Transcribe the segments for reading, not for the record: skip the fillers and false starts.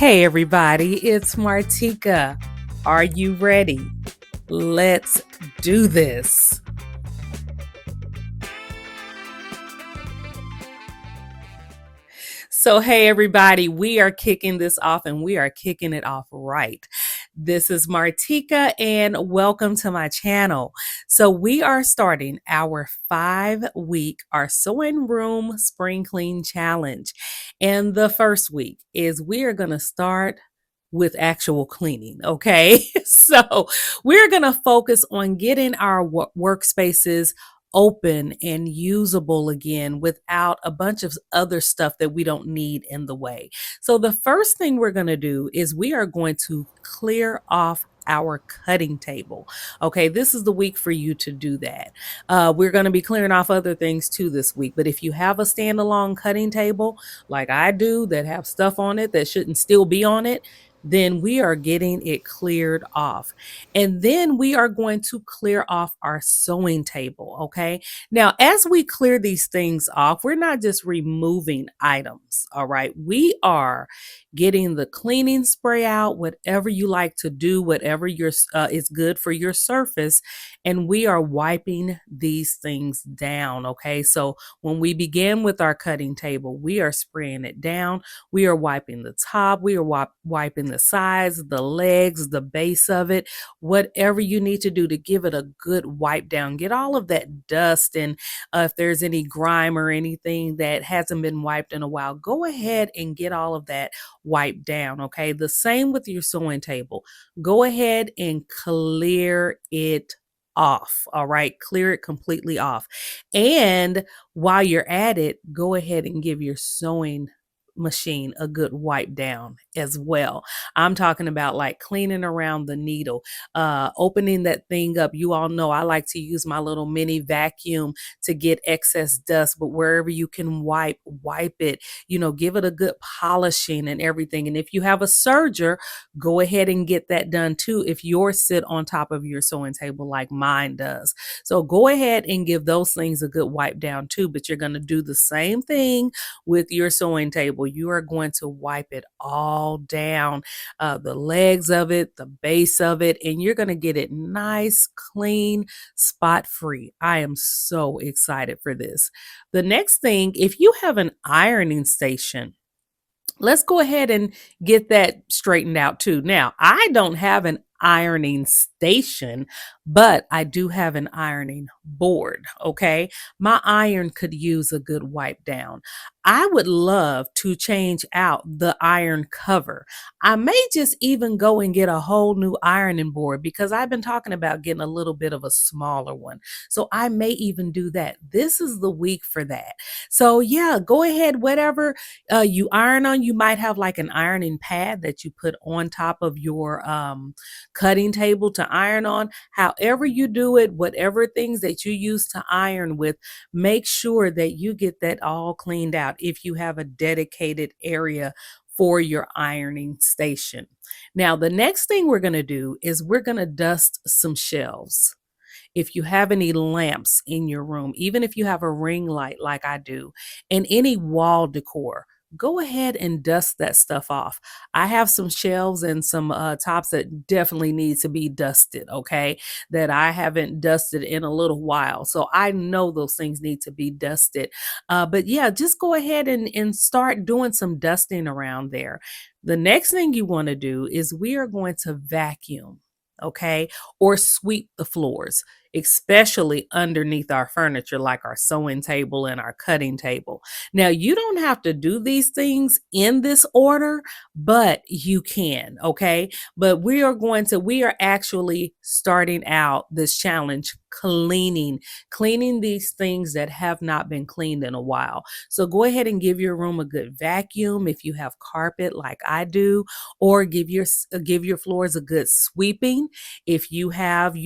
Hey everybody, it's Martika. Are you ready? Let's do this. So, hey everybody, we are kicking this off and we are kicking it off right. This is Martika and welcome to my channel. So, we are starting our 5-week Our Sewing Room Spring Clean Challenge. And the first week is we are going to start with actual cleaning, okay? So, we're going to focus on getting our workspaces open and usable again without a bunch of other stuff that we don't need in the way. So the first thing we're going to do is we are going to clear off our cutting table. Okay, this is the week for you to do that. We're going to be clearing off other things too this week, but if you have a standalone cutting table like I do that have stuff on it that shouldn't still be on it, then we are getting it cleared off. And then we are going to clear off our sewing table, okay? Now, as we clear these things off, we're not just removing items, all right? We are getting the cleaning spray out, whatever you like to do, whatever is good for your surface, and we are wiping these things down, okay? So when we begin with our cutting table, we are spraying it down. We are wiping the top, we are wiping the sides, the legs, the base of it, whatever you need to do to give it a good wipe down. Get all of that dust and if there's any grime or anything that hasn't been wiped in a while, go ahead and get all of that wiped down, okay? The same with your sewing table. Go ahead and clear it off, all right? Clear it completely off. And while you're at it, go ahead and give your sewing machine a good wipe down as well. I'm talking about like cleaning around the needle, opening that thing up. You all know I like to use my little mini vacuum to get excess dust, but wherever you can wipe it, give it a good polishing and everything. And if you have a serger, go ahead and get that done too if yours sit on top of your sewing table like mine does. So go ahead and give those things a good wipe down too, but you're going to do the same thing with your sewing table. You are going to wipe it all down, the legs of it, the base of it, and you're going to get it nice, clean, spot free. I am so excited for this. The next thing, if you have an ironing station, let's go ahead and get that straightened out too. Now, I don't have an ironing station, but I do have an ironing board, okay? My iron could use a good wipe down. I would love to change out the iron cover. I may just even go and get a whole new ironing board because I've been talking about getting a little bit of a smaller one. So I may even do that. This is the week for that. So yeah, go ahead, whatever you iron on. You might have like an ironing pad that you put on top of your cutting table to iron on. However you do it, whatever things that you use to iron with, make sure that you get that all cleaned out if you have a dedicated area for your ironing station. Now, the next thing we're going to do is we're going to dust some shelves. If you have any lamps in your room, even if you have a ring light like I do, and any wall decor, go ahead and dust that stuff off. I have some shelves and some tops that definitely need to be dusted, okay? That I haven't dusted in a little while. So I know those things need to be dusted. But yeah, just go ahead and start doing some dusting around there. The next thing you want to do is we are going to vacuum, okay? Or sweep the floors, especially underneath our furniture, like our sewing table and our cutting table. Now, you don't have to do these things in this order, but you can, okay? But we are actually starting out this challenge cleaning these things that have not been cleaned in a while. So go ahead and give your room a good vacuum if you have carpet like I do, or give your floors a good sweeping if you have,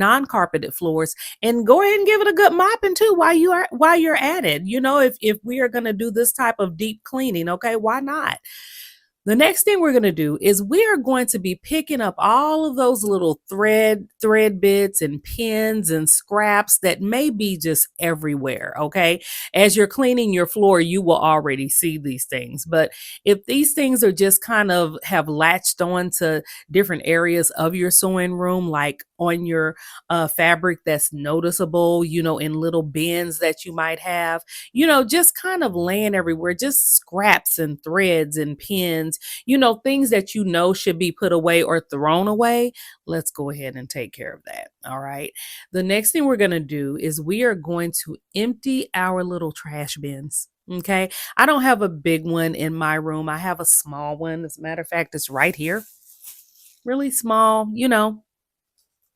non-carpeted floors, and go ahead and give it a good mopping too while you're at it. If we are going to do this type of deep cleaning, okay, why not? The next thing we're going to do is we are going to be picking up all of those little thread bits and pins and scraps that may be just everywhere, okay? As you're cleaning your floor, you will already see these things. But if these things are just kind of have latched on to different areas of your sewing room, like on your fabric that's noticeable, in little bins that you might have, just kind of laying everywhere, just scraps and threads and pins, things that should be put away or thrown away. Let's go ahead and take care of that. All right. The next thing we're going to do is we are going to empty our little trash bins. Okay. I don't have a big one in my room. I have a small one. As a matter of fact, it's right here. Really small,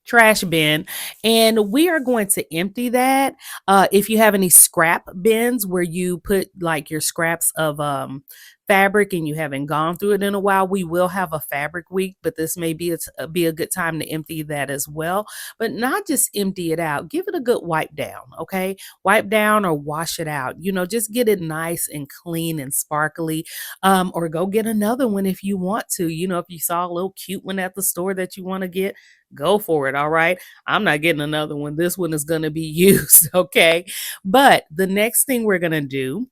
trash bin, and we are going to empty that. If you have any scrap bins where you put like your scraps of fabric and you haven't gone through it in a while, we will have a fabric week, but this may be a good time to empty that as well. But not just empty it out, give it a good wipe down. Okay, wipe down or wash it out, just get it nice and clean and sparkly. Or go get another one if you want to. If you saw a little cute one at the store that you want to get, go for it. All right. I'm not getting another one. This one is going to be used. Okay. But the next thing we're going to do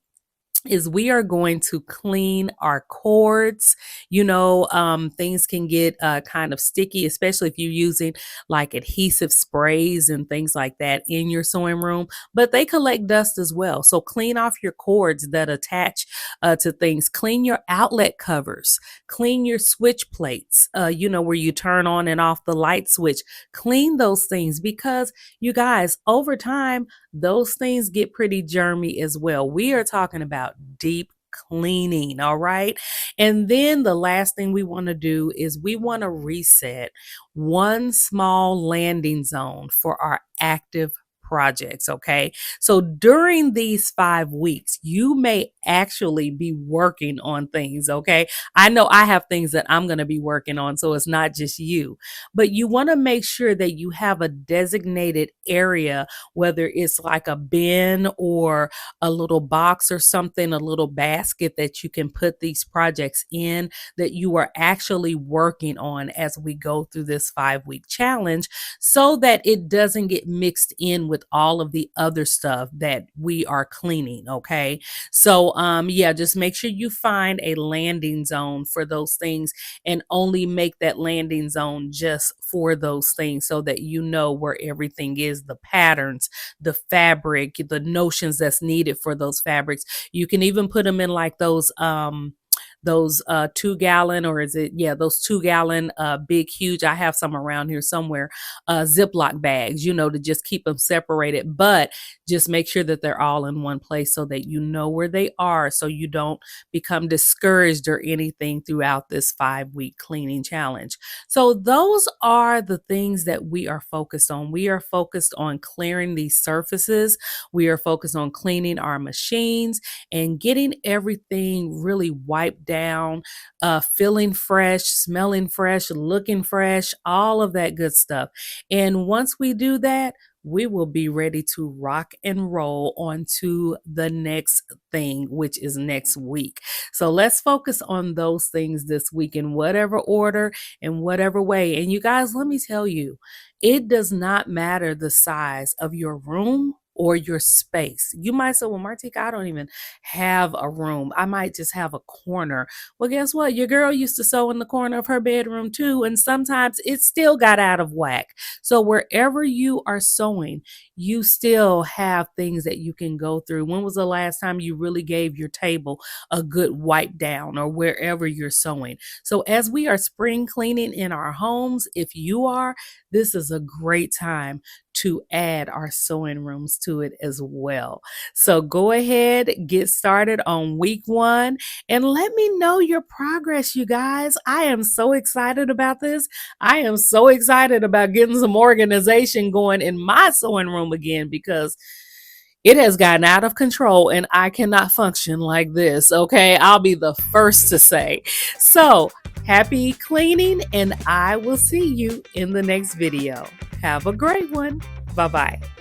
is we are going to clean our cords. Things can get kind of sticky, especially if you're using like adhesive sprays and things like that in your sewing room, but they collect dust as well. So clean off your cords that attach to things. Clean your outlet covers. Clean your switch plates, where you turn on and off the light switch. Clean those things because you guys, over time, those things get pretty germy as well. We are talking about deep cleaning, all right? And then the last thing we want to do is we want to reset one small landing zone for our active projects, okay? So during these 5 weeks, you may actually be working on things, okay? I know I have things that I'm going to be working on, so it's not just you. But you want to make sure that you have a designated area, whether it's like a bin or a little box or something, a little basket that you can put these projects in that you are actually working on as we go through this 5-week challenge, so that it doesn't get mixed in with all of the other stuff that we are cleaning. Okay. So, yeah, just make sure you find a landing zone for those things and only make that landing zone just for those things so that you know where everything is, the patterns, the fabric, the notions that's needed for those fabrics. You can even put them in like those 2-gallon, or is it, yeah, those 2-gallon big huge, I have some around here somewhere, Ziploc bags, to just keep them separated, but just make sure that they're all in one place so that you know where they are, so you don't become discouraged or anything throughout this 5-week cleaning challenge. So those are the things that we are focused on. We are focused on clearing these surfaces. We are focused on cleaning our machines and getting everything really wiped down, feeling fresh, smelling fresh, looking fresh, all of that good stuff. And once we do that, we will be ready to rock and roll on to the next thing, which is next week. So let's focus on those things this week in whatever order and whatever way. And you guys, let me tell you, it does not matter the size of your room or your space. You might say, well, Martika, I don't even have a room. I might just have a corner. Well, guess what? Your girl used to sew in the corner of her bedroom too, and sometimes it still got out of whack. So wherever you are sewing, you still have things that you can go through. When was the last time you really gave your table a good wipe down, or wherever you're sewing? So as we are spring cleaning in our homes, if you are, this is a great time to add our sewing rooms to it as well. So go ahead, get started on week 1, and let me know your progress, you guys. I am so excited about this. I am so excited about getting some organization going in my sewing room again, because it has gotten out of control and I cannot function like this. Okay, I'll be the first to say. So happy cleaning, and I will see you in the next video. Have a great one. Bye-bye.